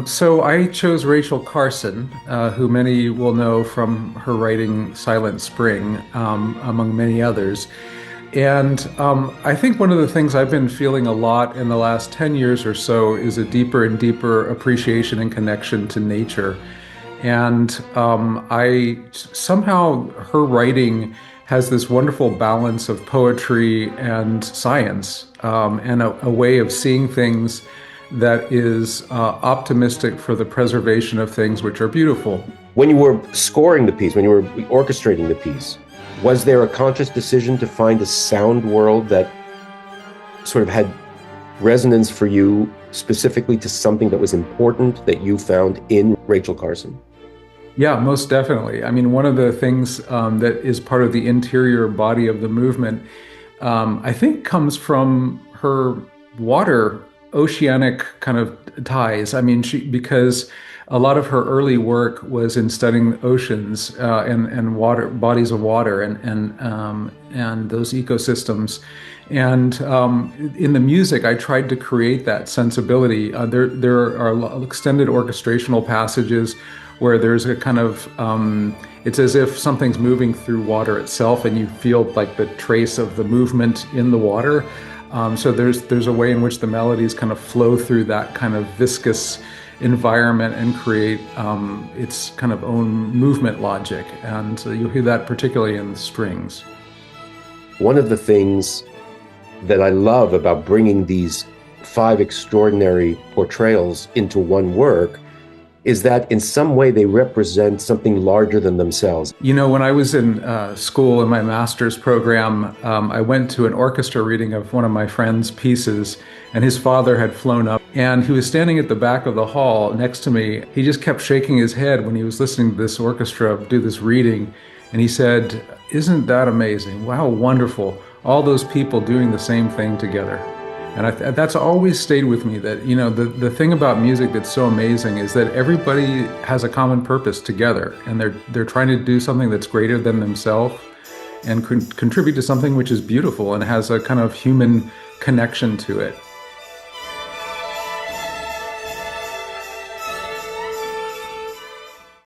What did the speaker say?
So I chose Rachel Carson, who many will know from her writing Silent Spring, among many others. And I think one of the things I've been feeling a lot in the last 10 years or so is a deeper and deeper appreciation and connection to nature. And I somehow her writing has this wonderful balance of poetry and science, and a way of seeing things that is optimistic for the preservation of things which are beautiful. When you were scoring the piece, when you were orchestrating the piece, was there a conscious decision to find a sound world that sort of had resonance for you specifically to something that was important that you found in Rachel Carson? Yeah, most definitely. I mean, one of the things that is part of the interior body of the movement, I think comes from her water, oceanic kind of ties. I mean, because a lot of her early work was in studying oceans and water, bodies of water, and those ecosystems. And in the music, I tried to create that sensibility. There are extended orchestrational passages where there's a kind of it's as if something's moving through water itself, and you feel like the trace of the movement in the water. So there's a way in which the melodies kind of flow through that kind of viscous environment and create its kind of own movement logic. And you'll hear that particularly in the strings. One of the things that I love about bringing these 5 extraordinary portrayals into one work is that in some way they represent something larger than themselves. You know, when I was in school in my master's program, I went to an orchestra reading of one of my friend's pieces, and his father had flown up, and he was standing at the back of the hall next to me. He just kept shaking his head when he was listening to this orchestra do this reading, and he said, "Isn't that amazing? Wow, wonderful. All those people doing the same thing together." And that's always stayed with me, that, you know, the thing about music that's so amazing is that everybody has a common purpose together, and they're trying to do something that's greater than themselves and contribute to something which is beautiful and has a kind of human connection to it.